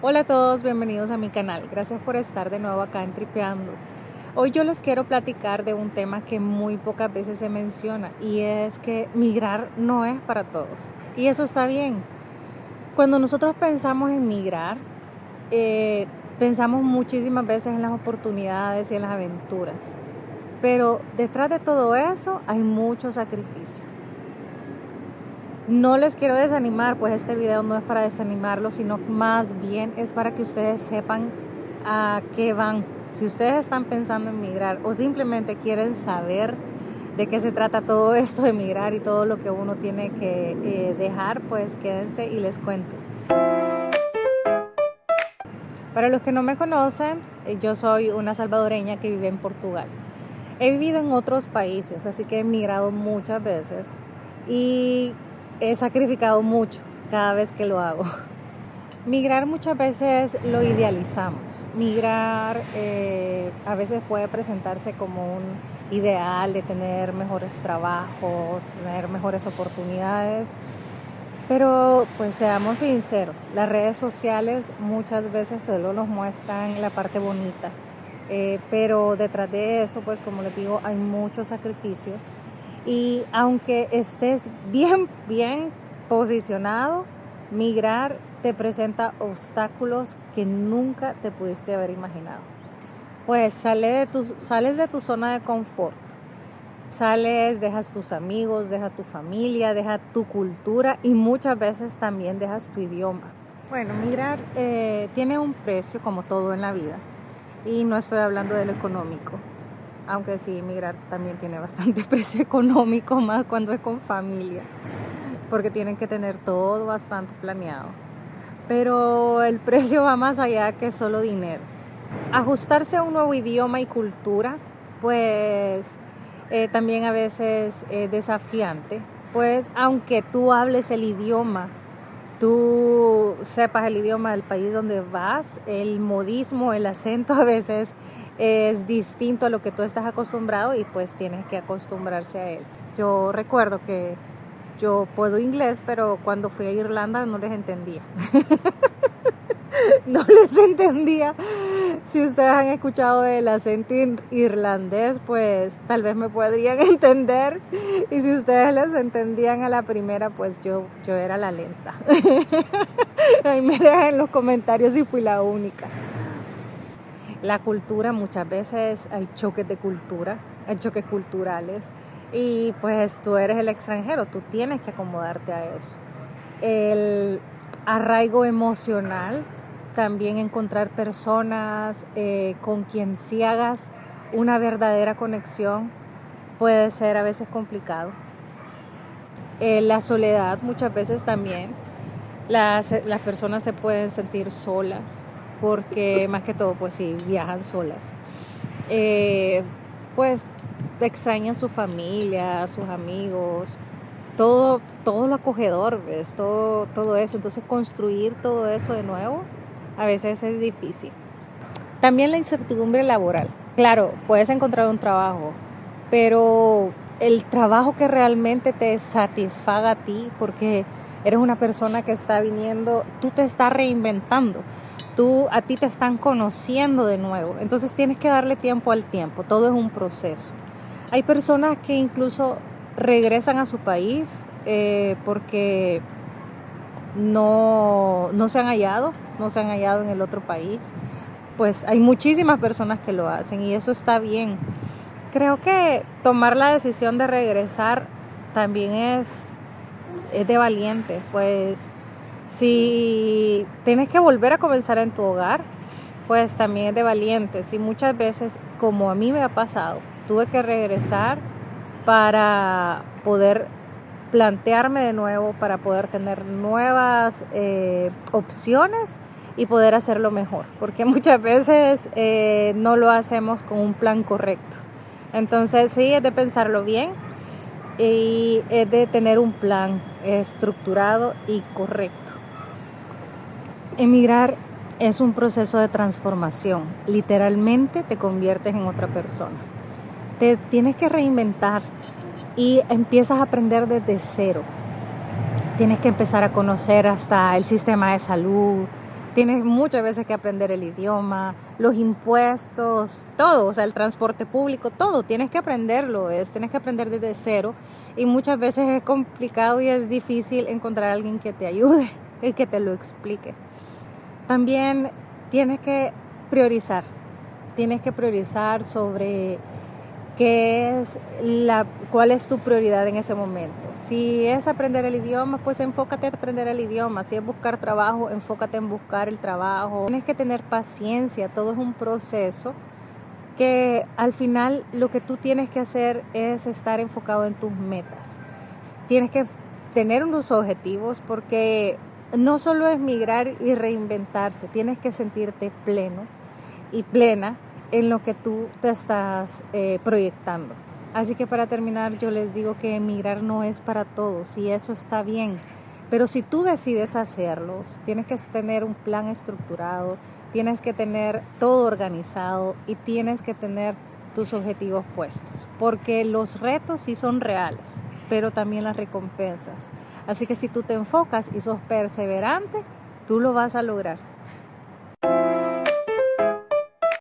Hola a todos, bienvenidos a mi canal. Gracias por estar de nuevo acá en Tripeando. Hoy yo les quiero platicar de un tema que muy pocas veces se menciona y es que migrar no es para todos. Y eso está bien. Cuando nosotros pensamos en migrar, pensamos muchísimas veces en las oportunidades y en las aventuras. Pero detrás de todo eso hay mucho sacrificio. No les quiero desanimar, pues este video no es para desanimarlos, sino más bien es para que ustedes sepan a qué van. Si ustedes están pensando en migrar o simplemente quieren saber de qué se trata todo esto de migrar y todo lo que uno tiene que dejar, pues quédense y les cuento. Para los que no me conocen, yo soy una salvadoreña que vive en Portugal. He vivido en otros países, así que he migrado muchas veces y he sacrificado mucho cada vez que lo hago. Migrar muchas veces lo idealizamos. Migrar a veces puede presentarse como un ideal de tener mejores trabajos, tener mejores oportunidades. Pero pues seamos sinceros, las redes sociales muchas veces solo nos muestran la parte bonita, pero detrás de eso, pues como les digo, hay muchos sacrificios y aunque estés bien posicionado, migrar te presenta obstáculos que nunca te pudiste haber imaginado. Pues sales de tu zona de confort. Sales, dejas tus amigos, dejas tu familia, dejas tu cultura y muchas veces también dejas tu idioma. Bueno, migrar tiene un precio como todo en la vida y no estoy hablando de lo económico, aunque sí, migrar también tiene bastante precio económico, más cuando es con familia, porque tienen que tener todo bastante planeado. Pero el precio va más allá que solo dinero. Ajustarse a un nuevo idioma y cultura, pues también a veces desafiante, pues aunque tú hables el idioma, tú sepas el idioma del país donde vas, el modismo, el acento a veces es distinto a lo que tú estás acostumbrado y pues tienes que acostumbrarse a él. Yo recuerdo que yo puedo inglés, pero cuando fui a Irlanda no les entendía. No les entendía. Si ustedes han escuchado el acento irlandés, pues tal vez me podrían entender. Y si ustedes les entendían a la primera, pues yo era la lenta. Ahí me dejan en los comentarios si fui la única. La cultura, muchas veces hay choques de cultura, hay choques culturales. Y pues tú eres el extranjero, tú tienes que acomodarte a eso. El arraigo emocional, también encontrar personas con quien sí hagas una verdadera conexión puede ser a veces complicado. La soledad muchas veces también, las personas se pueden sentir solas porque más que todo pues si viajan solas, pues extrañan su familia, sus amigos, todo lo acogedor, ¿ves? Todo eso. Entonces construir todo eso de nuevo a veces es difícil. También la incertidumbre laboral. Claro, puedes encontrar un trabajo, pero el trabajo que realmente te satisfaga a ti, porque eres una persona que está viniendo, tú te estás reinventando, a ti te están conociendo de nuevo, entonces tienes que darle tiempo al tiempo, todo es un proceso. Hay personas que incluso regresan a su país porque no se han hallado en el otro país. Pues hay muchísimas personas que lo hacen y eso está bien. Creo que tomar la decisión de regresar también es de valiente, pues si tienes que volver a comenzar en tu hogar, pues también es de valientes. Y muchas veces, como a mí me ha pasado, tuve que regresar para poder plantearme de nuevo, para poder tener nuevas opciones y poder hacerlo mejor, porque muchas veces no lo hacemos con un plan correcto. Entonces sí, es de pensarlo bien y es de tener un plan estructurado y correcto. Emigrar es un proceso de transformación. Literalmente te conviertes en otra persona. Te tienes que reinventar y empiezas a aprender desde cero. Tienes que empezar a conocer hasta el sistema de salud, Tienes muchas veces que aprender el idioma, los impuestos, todo, o sea, el transporte público, todo, tienes que aprenderlo, tienes que aprender desde cero y muchas veces es complicado y es difícil encontrar a alguien que te ayude y que te lo explique. También tienes que priorizar, sobre cuál es tu prioridad en ese momento. Si es aprender el idioma, pues enfócate en aprender el idioma. Si es buscar trabajo, enfócate en buscar el trabajo. Tienes que tener paciencia, todo es un proceso que al final lo que tú tienes que hacer es estar enfocado en tus metas. Tienes que tener unos objetivos porque no solo es migrar y reinventarse, tienes que sentirte pleno y plena en lo que tú te estás proyectando. Así que para terminar, yo les digo que emigrar no es para todos y eso está bien. Pero si tú decides hacerlo, tienes que tener un plan estructurado, tienes que tener todo organizado y tienes que tener tus objetivos puestos. Porque los retos sí son reales, pero también las recompensas. Así que si tú te enfocas y sos perseverante, tú lo vas a lograr.